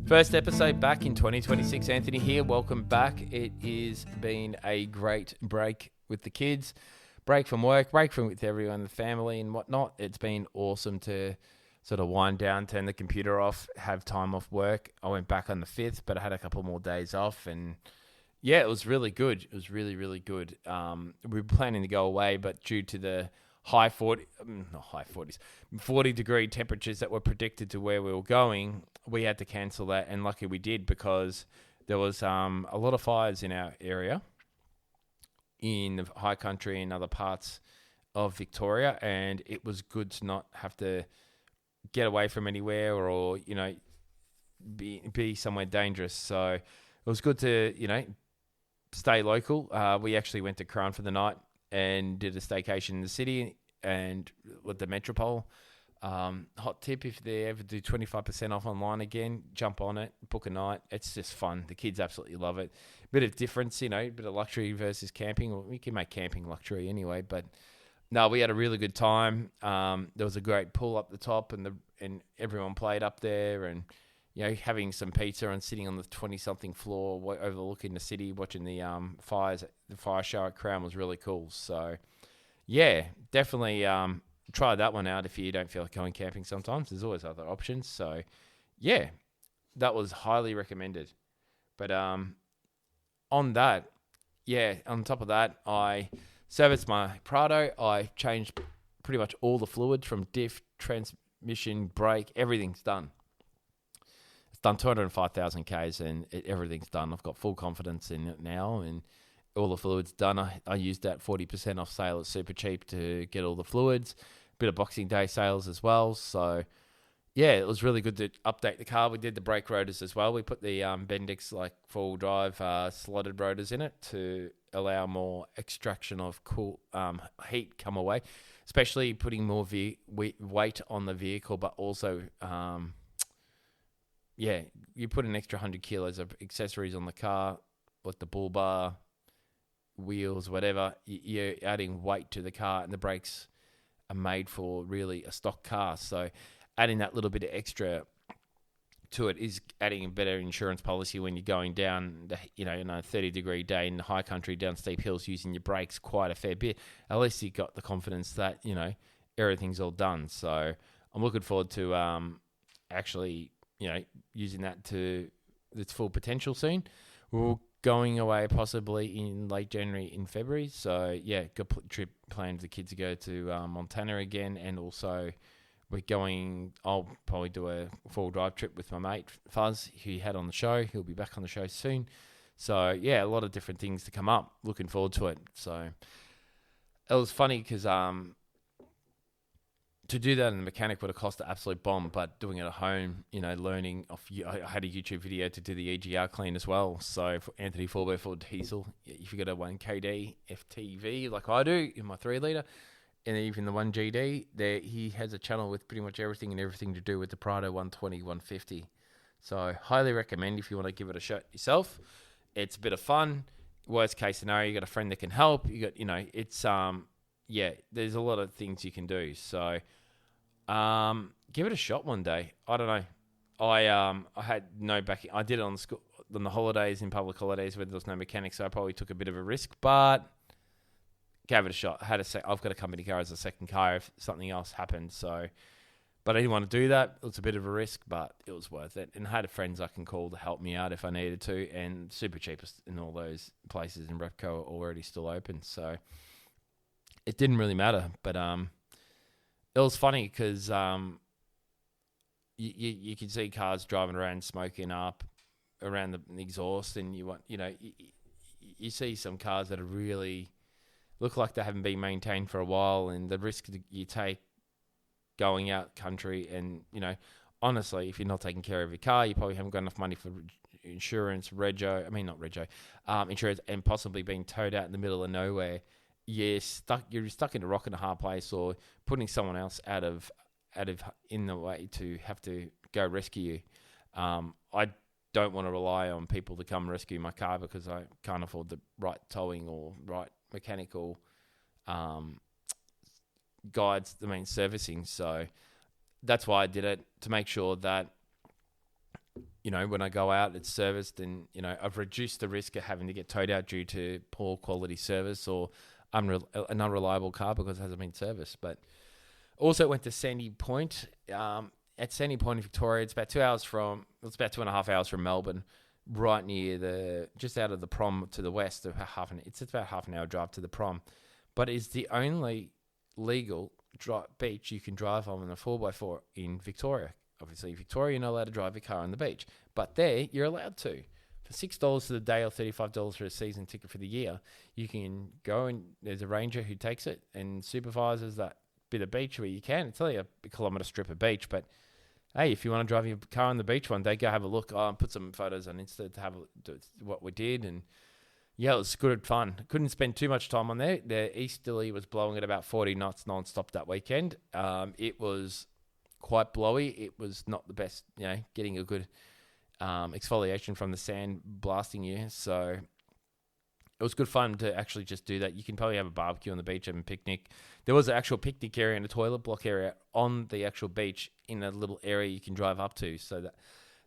First episode back in 2026. Anthony here. Welcome back. It has been a great break with the kids, break from work, break from with everyone, the family and whatnot. It's been awesome to sort of wind down, turn the computer off, have time off work. I went back on the 5th, but I had a couple more days off and yeah, it was really good. It was really, really good. We were planning to go away, but due to the high 40 degree temperatures that were predicted to where we were going, we had to cancel that. And lucky we did, because there was a lot of fires in our area, in the high country and other parts of Victoria. And it was good to not have to get away from anywhere or be somewhere dangerous. So it was good to, stay local. We actually went to Crown for the night and did a staycation in the city and with the Metropole. Hot tip, if they ever do 25% off online again, jump on it, book a night. It's just fun. The kids absolutely love it. Bit of difference, bit of luxury versus camping. Well, we can make camping luxury anyway, but no, we had a really good time. There was a great pool up the top and everyone played up there, and having some pizza and sitting on the 20-something floor overlooking the city, watching the fire show at Crown was really cool. So, yeah, definitely try that one out if you don't feel like going camping sometimes. There's always other options. So, yeah, that was highly recommended. But on top of that, I serviced my Prado. I changed pretty much all the fluids from diff, transmission, brake, everything's done. It's done 205,000 Ks and everything's done. I've got full confidence in it now, and all the fluids done. I used that 40% off sale at Super Cheap to get all the fluids. Bit of Boxing Day sales as well. So, yeah, it was really good to update the car. We did the brake rotors as well. We put the Bendix four-wheel drive slotted rotors in it to allow more extraction of cool heat come away, especially putting more weight on the vehicle, but also you put an extra 100 kilos of accessories on the car, like the bull bar, wheels, whatever. You're adding weight to the car, and the brakes are made for really a stock car. So adding that little bit of extra to it is adding a better insurance policy when you're going down, in a 30-degree day in the high country down steep hills using your brakes quite a fair bit. At least you got the confidence that, everything's all done. So I'm looking forward to actually using that to its full potential soon. We're going away possibly in late January, in February. So, yeah, got a trip planned for the kids to go to Montana again. And also I'll probably do a full drive trip with my mate, Fuzz, who you had on the show. He'll be back on the show soon. So, yeah, a lot of different things to come up. Looking forward to it. So, it was funny because to do that in the mechanic would have cost an absolute bomb, but doing it at home, learning off. I had a YouTube video to do the EGR clean as well. So for Anthony 4x4 diesel, if you got a 1KD FTV like I do in my 3-litre, and even the 1GD, there he has a channel with pretty much everything to do with the Prado 120, 150. So highly recommend if you want to give it a shot yourself. It's a bit of fun. Worst case scenario, you got a friend that can help. You got, it's there's a lot of things you can do. So, give it a shot one day. I don't know. I had no backing. I did it on the holidays, in public holidays where there was no mechanic, so I probably took a bit of a risk, but gave it a shot. I've got a company car as a second car if something else happened. So, but I didn't want to do that. It was a bit of a risk, but it was worth it. And I had friends I can call to help me out if I needed to. And Super Cheapest in all those places in Repco are already still open. So it didn't really matter. But it was funny because you can see cars driving around smoking up around the exhaust, and you see some cars that are really look like they haven't been maintained for a while, and the risk that you take going out country, and honestly, if you're not taking care of your car, you probably haven't got enough money for insurance, insurance, and possibly being towed out in the middle of nowhere. You're stuck in a rock and a hard place, or putting someone else out of in the way to have to go rescue you. I don't want to rely on people to come rescue my car because I can't afford the right towing or right mechanical guides, servicing. So that's why I did it, to make sure that when I go out, it's serviced, and I've reduced the risk of having to get towed out due to poor quality service or an unreliable car because it hasn't been serviced. But also went to Sandy Point. At Sandy Point in Victoria, it's about 2.5 hours from Melbourne, right near just out of the prom to the west. It's about half an hour drive to the prom, but it's the only legal beach you can drive on a 4x4 in Victoria. Obviously, in Victoria, you're not allowed to drive your car on the beach, but there you're allowed to. For $6 for the day or $35 for a season ticket for the year, you can go and there's a ranger who takes it and supervises that bit of beach where you can. It's only a kilometre strip of beach, but hey, if you want to drive your car on the beach one day, go have a look. Put some photos on Insta to what we did, and yeah, it was good fun. Couldn't spend too much time on there. The easterly was blowing at about 40 knots non-stop that weekend. It was quite blowy. It was not the best, getting a good exfoliation from the sand blasting you. So it was good fun to actually just do that. You can probably have a barbecue on the beach and a picnic. There was an actual picnic area and a toilet block area on the actual beach in a little area you can drive up to. So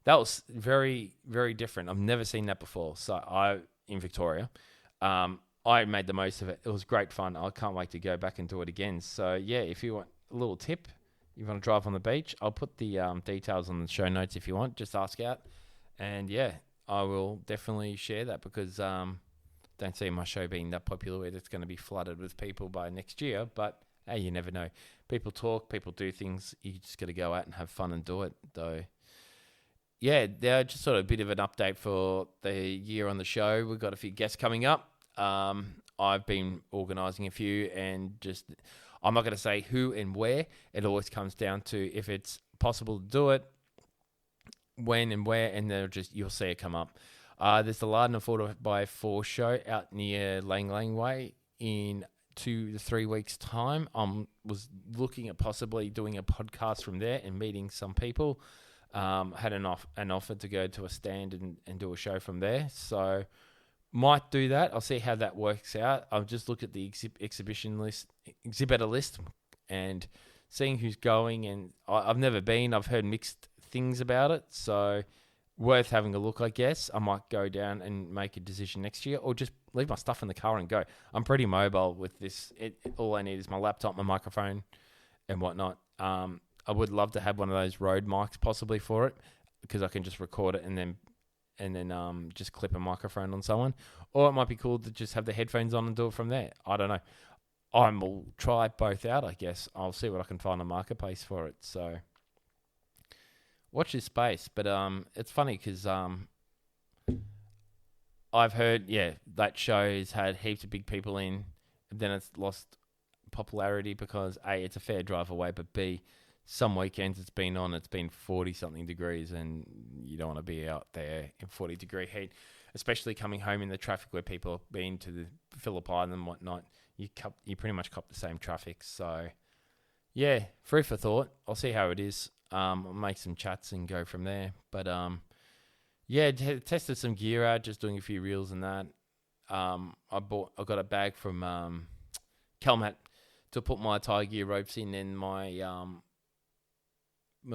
that was very, very different. I've never seen that before. So in Victoria, I made the most of it. It was great fun. I can't wait to go back and do it again. So yeah, if you want a little tip, you want to drive on the beach, I'll put the details on the show notes if you want. Just ask out. And yeah, I will definitely share that because don't see my show being that popular where it's going to be flooded with people by next year. But hey, you never know. People talk, people do things. You just got to go out and have fun and do it, though. Yeah, they're just sort of a bit of an update for the year on the show. We've got a few guests coming up. I've been organising a few, and I'm not going to say who and where. It always comes down to if it's possible to do it, when and where, and then you'll see it come up. There's the Lardner 4x4 show out near Lang Lang Way in 2 to 3 weeks' time. I was looking at possibly doing a podcast from there and meeting some people. Had an offer to go to a stand and do a show from there. So might do that. I'll see how that works out. I've just looked at the exhibitor list and seeing who's going. And I've never been. I've heard mixed things about it. So worth having a look, I guess. I might go down and make a decision next year or just leave my stuff in the car and go. I'm pretty mobile with this. All I need is my laptop, my microphone and whatnot. I would love to have one of those Rode mics possibly for it because I can just record it and then just clip a microphone on someone. Or it might be cool to just have the headphones on and do it from there. I don't know. I will try both out, I guess. I'll see what I can find on Marketplace for it. So watch this space. But it's funny because I've heard, that show has had heaps of big people in. Then it's lost popularity because A, it's a fair drive away, but B, some weekends it's been 40-something degrees and you don't want to be out there in 40-degree heat, especially coming home in the traffic where people have been to the Phillip Island and whatnot. You pretty much cop the same traffic. So, yeah, food for thought. I'll see how it is. I'll make some chats and go from there. But, tested some gear out, just doing a few reels and that. I got a bag from Calmat to put my tire gear ropes in and my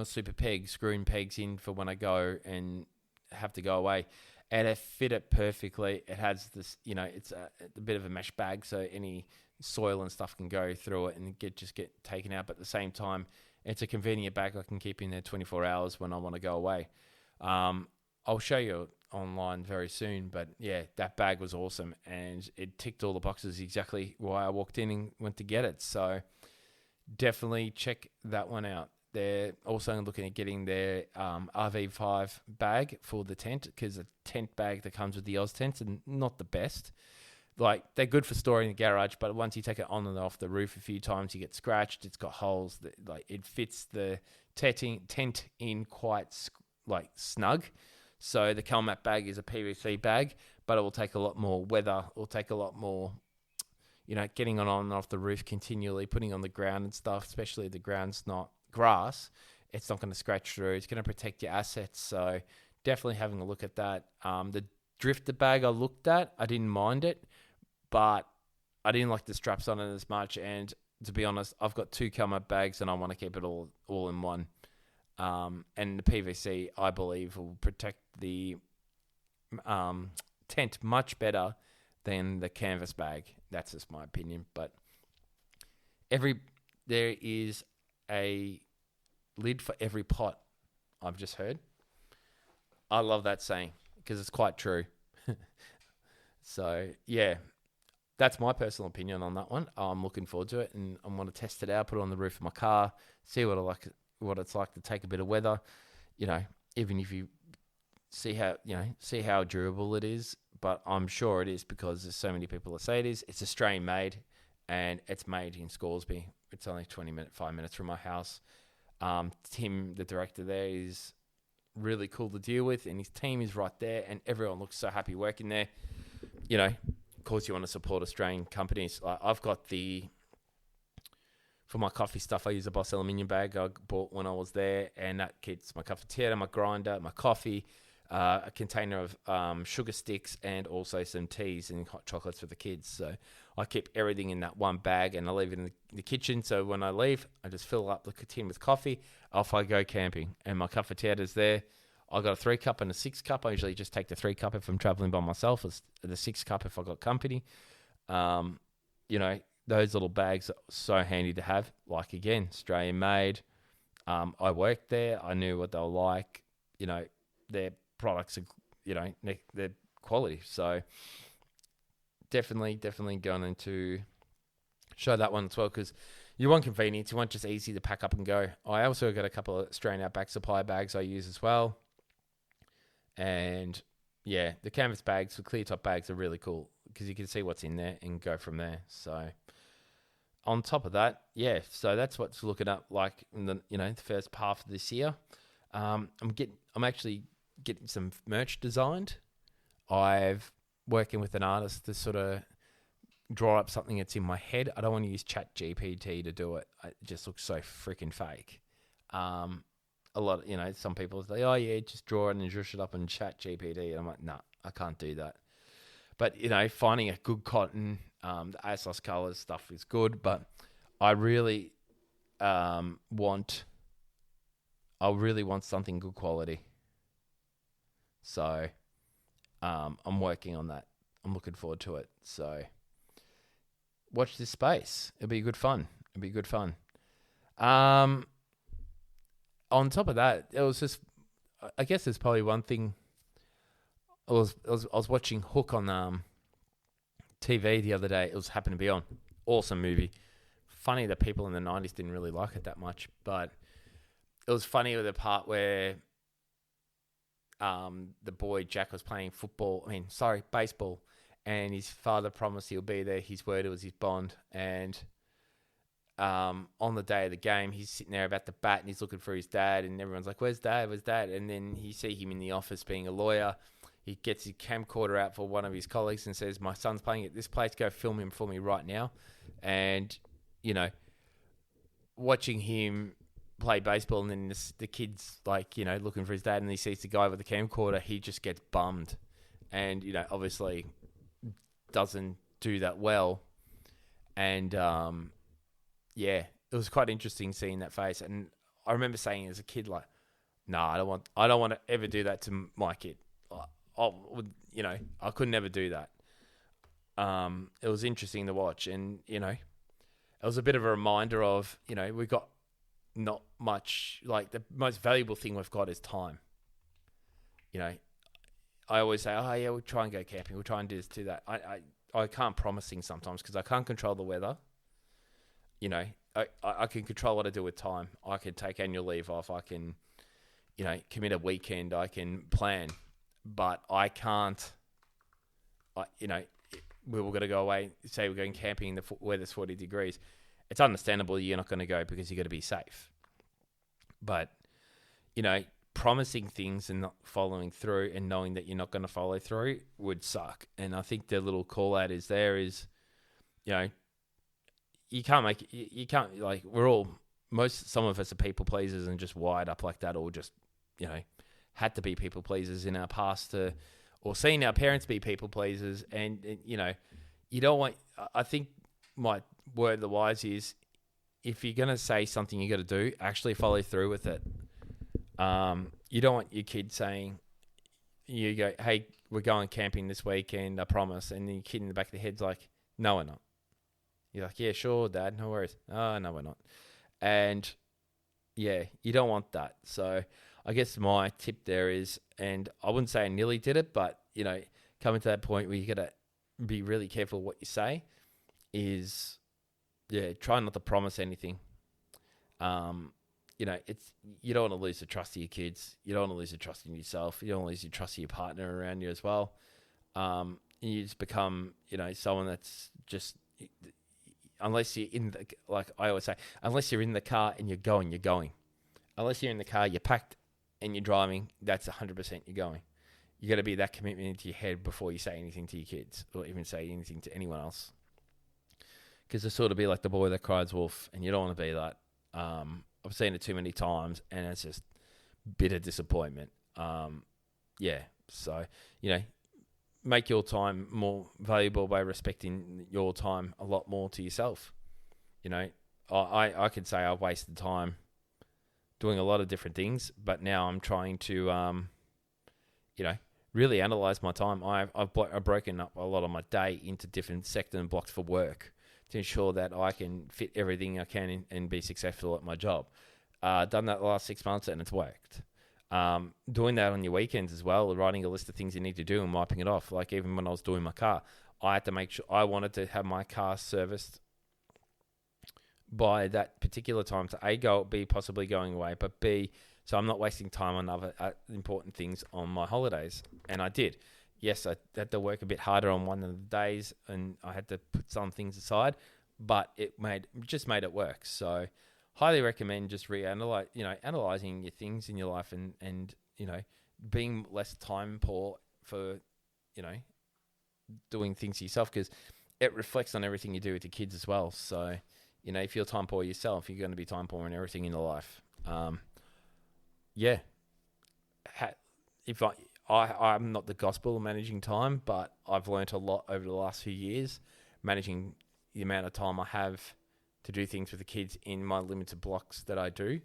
super peg, screwing pegs in for when I go and have to go away. And it fit it perfectly. It has this, it's a bit of a mesh bag, so any soil and stuff can go through it and get taken out. But at the same time, it's a convenient bag I can keep in there 24 hours when I want to go away. I'll show you online very soon, but yeah, that bag was awesome and it ticked all the boxes exactly why I walked in and went to get it. So definitely check that one out. They're also looking at getting their RV5 bag for the tent because the tent bag that comes with the Oz tents are not the best. Like, they're good for storing in the garage, but once you take it on and off the roof a few times, you get scratched. It's got holes. It fits the tent in quite snug. So the Calmat bag is a PVC bag, but it will take a lot more weather. It will take a lot more, getting on and off the roof continually, putting on the ground and stuff, especially if the ground's not grass, it's not going to scratch through. It's going to protect your assets. So definitely having a look at that. The drifter bag I looked at, I didn't mind it, but I didn't like the straps on it as much. And to be honest, I've got 2 Calmat bags and I want to keep it all in one. And the PVC, I believe, will protect the tent much better than the canvas bag. That's just my opinion. But there is a lid for every pot, I've just heard. I love that saying because it's quite true. So, yeah, that's my personal opinion on that one. I'm looking forward to it, and I want to test it out, put it on the roof of my car, see what it's like to take a bit of weather. Even if you see how durable it is. But I'm sure it is because there's so many people that say it is. It's Australian made, and it's made in Scoresby. It's only 5 minutes from my house. Tim, the director there, is really cool to deal with, and his team is right there, and everyone looks so happy working there. Of course, you want to support Australian companies. I've got for my coffee stuff, I use a Boss aluminium bag I bought when I was there, and that keeps my cafetiere, my grinder, my coffee, a container of sugar sticks, and also some teas and hot chocolates for the kids. So I keep everything in that one bag, and I leave it in the kitchen. So when I leave, I just fill up the tin with coffee. Off I go camping, and my cafetiere's there. I got a 3-cup and a 6-cup. I usually just take the 3-cup if I'm traveling by myself, or the 6-cup if I got company. Those little bags are so handy to have. Like, again, Australian made. I worked there. I knew what they were like. Their products are, they're quality. So definitely going to show that one as well, because you want convenience. You want just easy to pack up and go. I also got a couple of Australian Outback Supply bags I use as well. And yeah, the canvas bags, the clear top bags are really cool because you can see what's in there and go from there. So on top of that, yeah, so that's what's looking up like in the first half of this year. I'm actually getting some merch designed. I've working with an artist to sort of draw up something that's in my head. I don't want to use Chat GPT to do it. It just looks so freaking fake. A lot, some people say, oh yeah, just draw it and zhoosh it up in Chat GPT. And I'm like, no, I can't do that. But, finding a good cotton, the ASOS colors stuff is good, but I really want something good quality. So I'm working on that. I'm looking forward to it. So watch this space. It'll be good fun. On top of that, it was just, I guess there's probably one thing. I was watching Hook on TV the other day. It was happened to be on. Awesome movie. Funny that people in the 90s didn't really like it that much, but it was funny with the part where the boy Jack was playing baseball, and his father promised he'll be there. His word, it was his bond, and on the day of the game, he's sitting there about to bat, and he's looking for his dad, and everyone's like, "Where's Dad? Where's Dad?" And then you see him in the office being a lawyer. He gets his camcorder out for one of his colleagues and says, "My son's playing at this place. Go film him for me right now." And watching him play baseball, and then the kid's looking for his dad, and he sees the guy with the camcorder, he just gets bummed, and obviously doesn't do that well, and yeah, it was quite interesting seeing that face. And I remember saying as a kid, like, "No, I don't want to ever do that to my kid. I could never do that." It was interesting to watch, and it was a bit of a reminder of we got not much. Like, the most valuable thing we've got is time. I always say, "Oh yeah, we'll try and go camping. We'll try and do this, do that." I can't promise things sometimes because I can't control the weather. I can control what I do with time. I can take annual leave off. I can, commit a weekend. I can plan, but I can't. We were going to go away. Say we're going camping in the weather's 40 degrees. It's understandable you're not going to go because you got to be safe. But promising things and not following through, and knowing that you're not going to follow through, would suck. And I think the little call out is you can't some of us are people pleasers and just wired up like that, or just, had to be people pleasers in our past or seen our parents be people pleasers. And you don't want, I think my word of the wise is, if you're going to say something you got to do, actually follow through with it. You don't want your kid saying, you go, hey, we're going camping this weekend, I promise. And then your kid in the back of the head's like, no, we're not. You're like, yeah, sure, Dad, no worries. Oh, no, we're not. And yeah, you don't want that. So I guess my tip there is, and I wouldn't say I nearly did it, but, coming to that point where you got to be really careful what you say is, try not to promise anything. You don't want to lose the trust of your kids. You don't want to lose the trust in yourself. You don't want to lose the trust of your partner around you as well. You just become, someone that's just, unless you're in the, like I always say, unless you're in the car and you're going. Unless you're in the car, you're packed and you're driving, that's 100% you're going. You got to be that commitment into your head before you say anything to your kids or even say anything to anyone else. Because it's sort of be like the boy that cries wolf, and you don't want to be that. I've seen it too many times, and it's just bitter disappointment. So, make your time more valuable by respecting your time a lot more to yourself. I could say I've wasted time doing a lot of different things, but now I'm trying to, really analyze my time. I've broken up a lot of my day into different sector and blocks for work to ensure that I can fit everything I can and be successful at my job. Done that the last 6 months and it's worked. Doing that on your weekends as well, writing a list of things you need to do and wiping it off. Like even when I was doing my car, I had to make sure I wanted to have my car serviced by that particular time. So A, B, possibly going away, but B, so I'm not wasting time on other important things on my holidays. And I did. Yes, I had to work a bit harder on one of the days and I had to put some things aside, but it just made it work. So highly recommend just analyzing your things in your life and being less time poor for, doing things yourself, because it reflects on everything you do with your kids as well. So, if you're time poor yourself, you're going to be time poor in everything in your life. I'm not the gospel of managing time, but I've learnt a lot over the last few years, managing the amount of time I have to do things with the kids in my limited blocks that I do.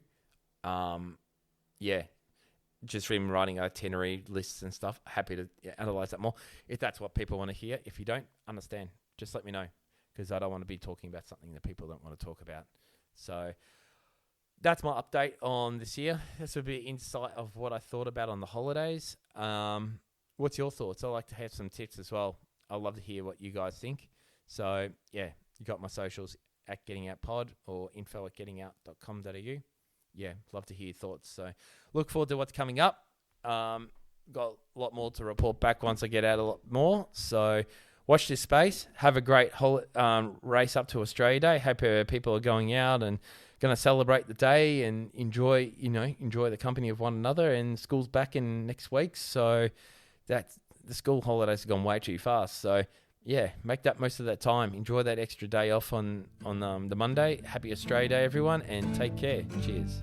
Just from writing itinerary lists and stuff, happy to analyze that more. If that's what people want to hear. If you don't understand, just let me know, because I don't want to be talking about something that people don't want to talk about. So that's my update on this year. This would be insight of what I thought about on the holidays. What's your thoughts? I'd like to have some tips as well. I'd love to hear what you guys think. So, you got my socials at Getting Out Pod or info@gettingout.com.au. Love to hear your thoughts. So, look forward to what's coming up. Got a lot more to report back once I get out a lot more. So, watch this space. Have a great race up to Australia Day. Hope people are going out and going to celebrate the day and enjoy the company of one another. And school's back in next week, so that the school holidays have gone way too fast. So make that most of that time. Enjoy that extra day off on the Monday. Happy Australia Day, everyone, and take care. Cheers.